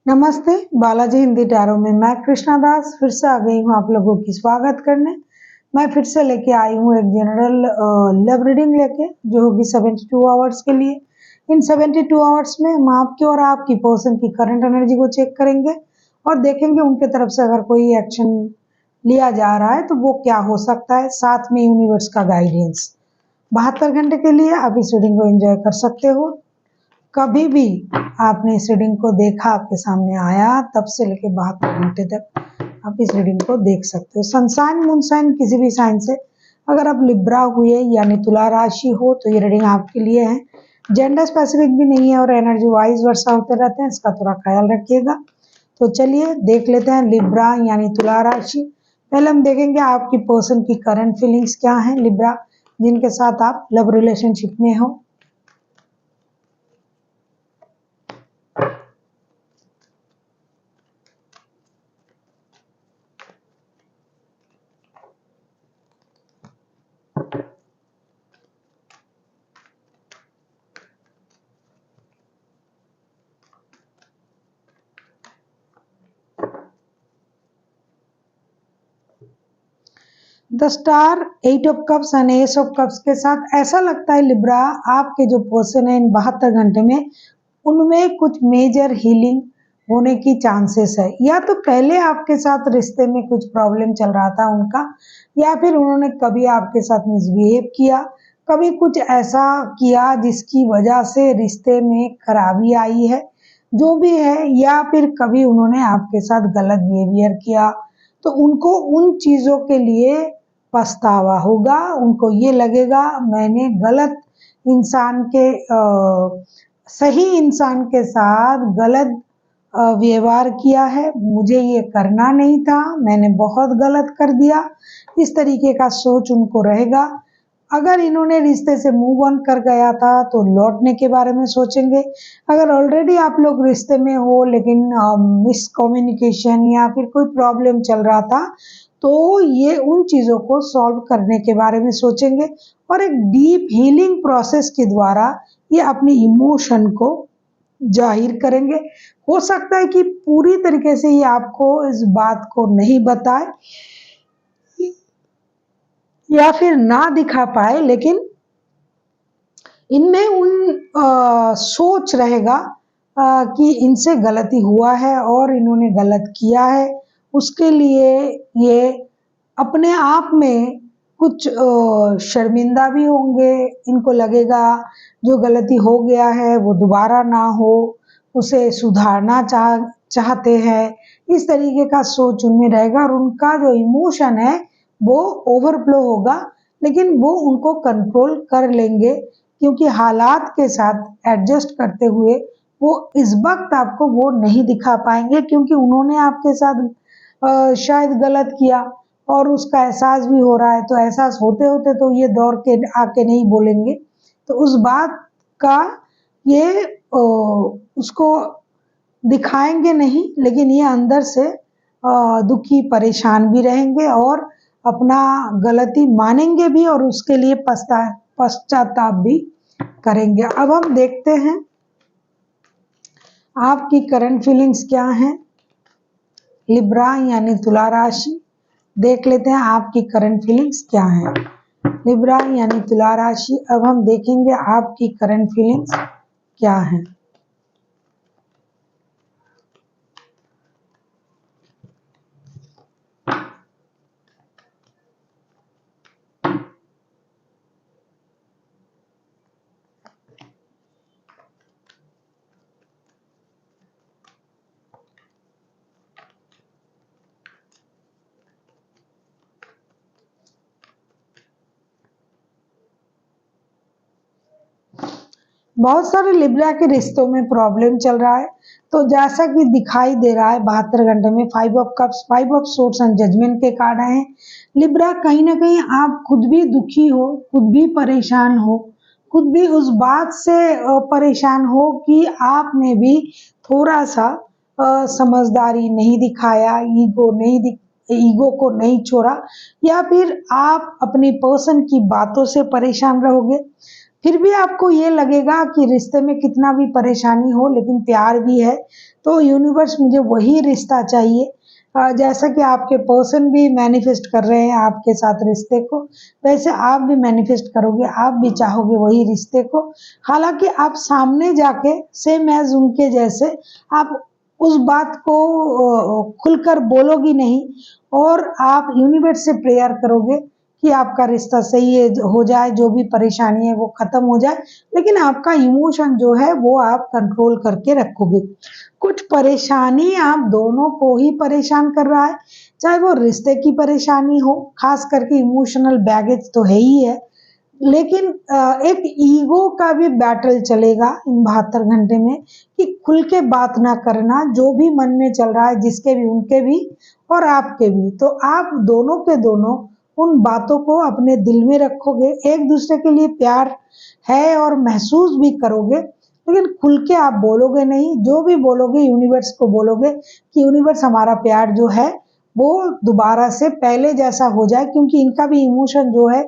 नमस्ते, बालाजी हिंदी टैरो में मैं कृष्णा दास फिर से आ गई हूँ आप लोगों की स्वागत करने। मैं फिर से लेके आई हूँ एक जनरल लव रीडिंग लेके, जो होगी 72 आवर्स के लिए। इन 72 आवर्स में हम आपकी और आपकी पर्सन की करंट एनर्जी को चेक करेंगे और देखेंगे उनके तरफ से अगर कोई एक्शन लिया जा रहा है तो वो क्या हो सकता है। साथ में यूनिवर्स का गाइडेंस 72 घंटे के लिए आप इस रीडिंग को एंजॉय कर सकते हो। कभी भी आपने इस रीडिंग को देखा, आपके सामने आया, तब से लेके 72 घंटे तक आप इस रीडिंग को देख सकते हो। सनसाइन मून साइन किसी भी साइन से अगर आप लिब्रा हुए यानी तुला राशि हो तो ये रीडिंग आपके लिए है। जेंडर स्पेसिफिक भी नहीं है और एनर्जी वाइज वर्षा होते रहते हैं, इसका थोड़ा ख्याल रखिएगा। तो चलिए देख लेते हैं लिब्रा यानी तुला राशि। पहले हम देखेंगे आपकी पर्सन की करंट फीलिंग्स क्या है। लिब्रा जिनके साथ आप लव रिलेशनशिप में हो। The star, 8 of cups and S of cups के साथ ऐसा लगता है लिब्रा आपके जो पर्सन है इन 72 घंटे में उनमें कुछ मेजर हीलिंग होने की चांसेस है। या तो पहले आपके साथ रिश्ते में कुछ प्रॉब्लम चल रहा था उनका, या फिर उन्होंने कभी आपके साथ मिसबिहेव किया, कभी कुछ ऐसा किया जिसकी वजह से रिश्ते में खराबी आई है, जो भी है। या फिर कभी उन्होंने आपके साथ गलत बिहेवियर किया तो उनको उन चीज़ों के लिए पछतावा होगा। उनको ये लगेगा मैंने गलत इंसान के सही इंसान के साथ गलत व्यवहार किया है, मुझे ये करना नहीं था, मैंने बहुत गलत कर दिया। इस तरीके का सोच उनको रहेगा। अगर इन्होंने रिश्ते से मूव ऑन कर गया था तो लौटने के बारे में सोचेंगे। अगर ऑलरेडी आप लोग रिश्ते में हो लेकिन मिसकम्युनिकेशन या फिर कोई प्रॉब्लम चल रहा था तो ये उन चीज़ों को सॉल्व करने के बारे में सोचेंगे और एक डीप हीलिंग प्रोसेस के द्वारा ये अपनी इमोशन को जाहिर करेंगे। हो सकता है कि पूरी तरीके से ये आपको इस बात को नहीं बताए या फिर ना दिखा पाए, लेकिन इनमें सोच रहेगा कि इनसे गलती हुआ है और इन्होंने गलत किया है। उसके लिए ये अपने आप में कुछ शर्मिंदा भी होंगे। इनको लगेगा जो गलती हो गया है वो दोबारा ना हो, उसे सुधारना चाहते हैं। इस तरीके का सोच उनमें रहेगा और उनका जो इमोशन है वो ओवरफ्लो होगा, लेकिन वो उनको कंट्रोल कर लेंगे क्योंकि हालात के साथ एडजस्ट करते हुए वो इस वक्त आपको वो नहीं दिखा पाएंगे, क्योंकि उन्होंने आपके साथ शायद गलत किया और उसका एहसास भी हो रहा है। तो एहसास होते होते तो ये दौड़ के आके नहीं बोलेंगे, तो उस बात का ये उसको दिखाएंगे नहीं, लेकिन ये अंदर से दुखी परेशान भी रहेंगे और अपना गलती मानेंगे भी और उसके लिए पश्चाताप भी करेंगे। अब हम देखते हैं आपकी करंट फीलिंग्स क्या हैं। लिब्रा यानी तुला राशि, देख लेते हैं आपकी करंट फीलिंग्स क्या हैं। लिब्रा यानी तुला राशि, अब हम देखेंगे आपकी करंट फीलिंग्स क्या हैं। बहुत सारे लिब्रा के रिश्तों में प्रॉब्लम चल रहा है, तो जैसा कि दिखाई दे रहा है 72 घंटे में 5 of cups, 5 of swords and judgement के कार्ड आए हैं। लिब्रा कहीं ना कहीं आप खुद भी दुखी हो, खुद भी परेशान हो, खुद भी उस बात से परेशान हो कि आपने भी थोड़ा सा समझदारी नहीं दिखाया, ईगो को नहीं छोड़ा, या फिर आप अपनी पर्सन की बातों से परेशान रहोगे। फिर भी आपको ये लगेगा कि रिश्ते में कितना भी परेशानी हो लेकिन प्यार भी है, तो यूनिवर्स मुझे वही रिश्ता चाहिए। जैसा कि आपके पर्सन भी मैनिफेस्ट कर रहे हैं आपके साथ रिश्ते को, वैसे आप भी मैनिफेस्ट करोगे, आप भी चाहोगे वही रिश्ते को। हालांकि आप सामने जाके सेम एज उनके जैसे आप उस बात को खुलकर बोलोगी नहीं, और आप यूनिवर्स से प्रेयर करोगे कि आपका रिश्ता सही है हो जाए, जो भी परेशानी है वो खत्म हो जाए, लेकिन आपका इमोशन जो है वो आप कंट्रोल करके रखोगे। कुछ परेशानी आप दोनों को ही परेशान कर रहा है, चाहे वो रिश्ते की परेशानी हो, खास करके इमोशनल बैगेज तो है ही है, लेकिन एक ईगो का भी बैटल चलेगा इन 72 घंटे में, कि खुल के बात ना करना, जो भी मन में चल रहा है, जिसके भी, उनके भी और आपके भी, तो आप दोनों के दोनों उन बातों को अपने दिल में रखोगे, एक दूसरे के लिए प्यार है और महसूस भी करोगे, लेकिन खुल के आप बोलोगे नहीं। जो भी बोलोगे यूनिवर्स को बोलोगे कि यूनिवर्स हमारा प्यार जो है वो दोबारा से पहले जैसा हो जाए, क्योंकि इनका भी इमोशन जो है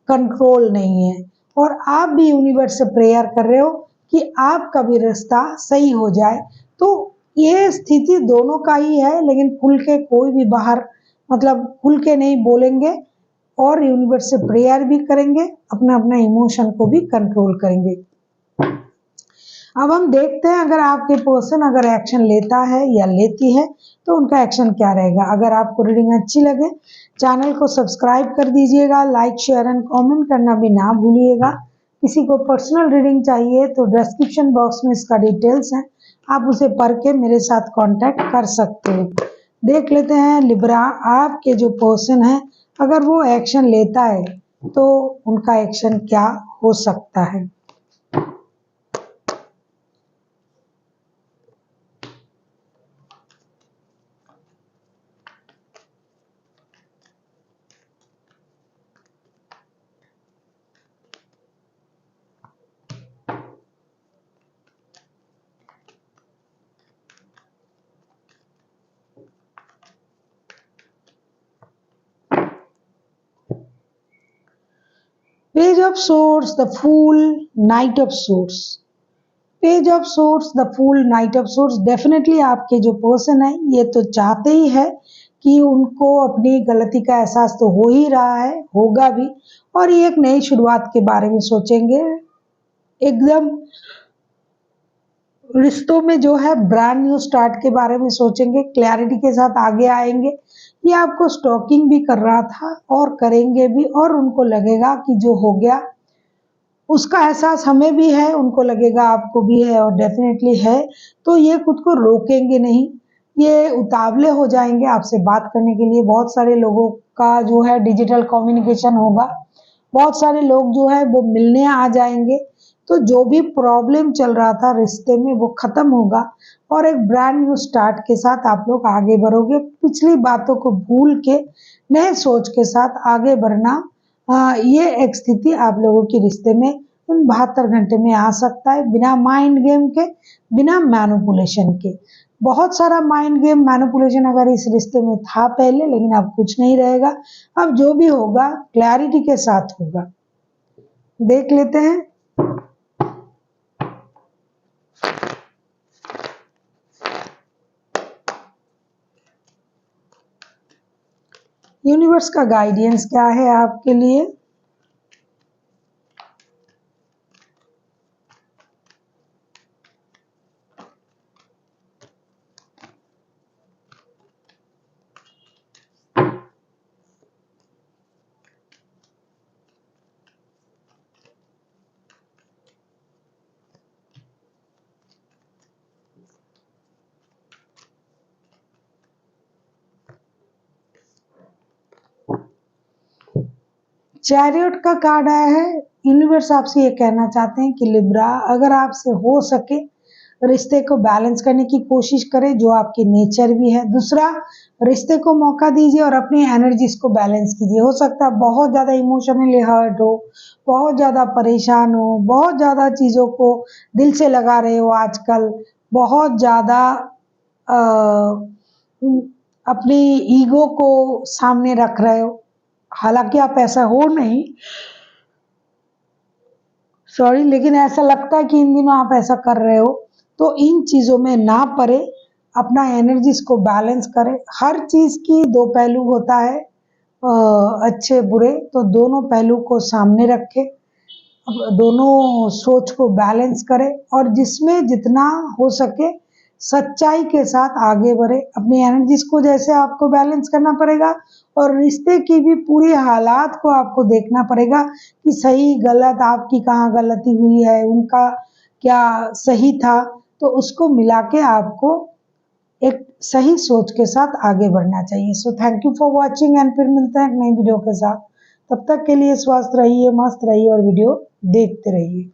कंट्रोल नहीं है, और आप भी यूनिवर्स से प्रेयर कर रहे हो कि आपका भी रिश्ता सही हो जाए। तो ये स्थिति दोनों का ही है, लेकिन खुल के कोई भी बाहर मतलब खुल के नहीं बोलेंगे, और यूनिवर्स से प्रेयर भी करेंगे, अपना अपना इमोशन को भी कंट्रोल करेंगे। अब हम देखते हैं अगर आपके पर्सन अगर एक्शन लेता है या लेती है तो उनका एक्शन क्या रहेगा। अगर आपको रीडिंग अच्छी लगे चैनल को सब्सक्राइब कर दीजिएगा, लाइक शेयर एंड कमेंट करना भी ना भूलिएगा। किसी को पर्सनल रीडिंग चाहिए तो डिस्क्रिप्शन बॉक्स में इसका डिटेल्स है, आप उसे पढ़ के मेरे साथ कांटेक्ट कर सकते हो। देख लेते हैं लिब्रा, आपके जो पर्सन है अगर वो एक्शन लेता है तो उनका एक्शन क्या हो सकता है। Page of source, the fool, knight of source. Page of source, the fool, knight of source. Definitely आपके जो पर्सन है ये तो चाहते ही है कि उनको अपनी गलती का एहसास तो हो ही रहा है, होगा भी, और ये एक नई शुरुआत के बारे में सोचेंगे, एकदम रिश्तों में जो है ब्रांड न्यू स्टार्ट के बारे में सोचेंगे, क्लैरिटी के साथ आगे आएंगे। ये आपको स्टॉकिंग भी कर रहा था और करेंगे भी, और उनको लगेगा कि जो हो गया उसका एहसास हमें भी है, उनको लगेगा आपको भी है, और डेफिनेटली है। तो ये खुद को रोकेंगे नहीं, ये उतावले हो जाएंगे आपसे बात करने के लिए। बहुत सारे लोगों का जो है डिजिटल कम्युनिकेशन होगा, बहुत सारे लोग जो है वो मिलने आ जाएंगे, तो जो भी प्रॉब्लम चल रहा था रिश्ते में वो खत्म होगा, और एक ब्रांड न्यू स्टार्ट के साथ आप लोग आगे बढ़ोगे। पिछली बातों को भूल के नए सोच के साथ आगे बढ़ना, ये एक स्थिति आप लोगों के रिश्ते में इन 72 घंटे में आ सकता है, बिना माइंड गेम के, बिना मैनिपुलेशन के। बहुत सारा माइंड गेम मैनिपुलेशन अगर इस रिश्ते में था पहले, लेकिन अब कुछ नहीं रहेगा। अब जो भी होगा क्लैरिटी के साथ होगा। देख लेते हैं यूनिवर्स का गाइडेंस क्या है आपके लिए। चैरियट का कार्ड आया है। यूनिवर्स आपसे ये कहना चाहते हैं कि लिब्रा, अगर आपसे हो सके रिश्ते को बैलेंस करने की कोशिश करें, जो आपकी नेचर भी है। दूसरा, रिश्ते को मौका दीजिए और अपनी एनर्जीज को बैलेंस कीजिए। हो सकता है बहुत ज़्यादा इमोशनली हर्ट हो, बहुत ज़्यादा परेशान हो, बहुत ज़्यादा चीज़ों को दिल से लगा रहे हो आजकल, बहुत ज़्यादा अपनी ईगो को सामने रख रहे हो। हालांकि आप ऐसा हो नहीं, सॉरी, लेकिन ऐसा लगता है कि इन दिनों आप ऐसा कर रहे हो, तो इन चीज़ों में ना पड़े, अपना एनर्जीज को बैलेंस करें। हर चीज़ की दो पहलू होता है, अच्छे बुरे, तो दोनों पहलू को सामने रखें, दोनों सोच को बैलेंस करें और जिसमें जितना हो सके सच्चाई के साथ आगे बढ़े। अपनी एनर्जीज को जैसे आपको बैलेंस करना पड़ेगा और रिश्ते की भी पूरी हालात को आपको देखना पड़ेगा कि सही गलत आपकी कहाँ गलती हुई है, उनका क्या सही था, तो उसको मिला के आपको एक सही सोच के साथ आगे बढ़ना चाहिए। So thank you for watching and फिर मिलते हैं एक नई वीडियो के साथ। तब तक के लिए स्वस्थ रहिए, मस्त रहिए और वीडियो देखते रहिए।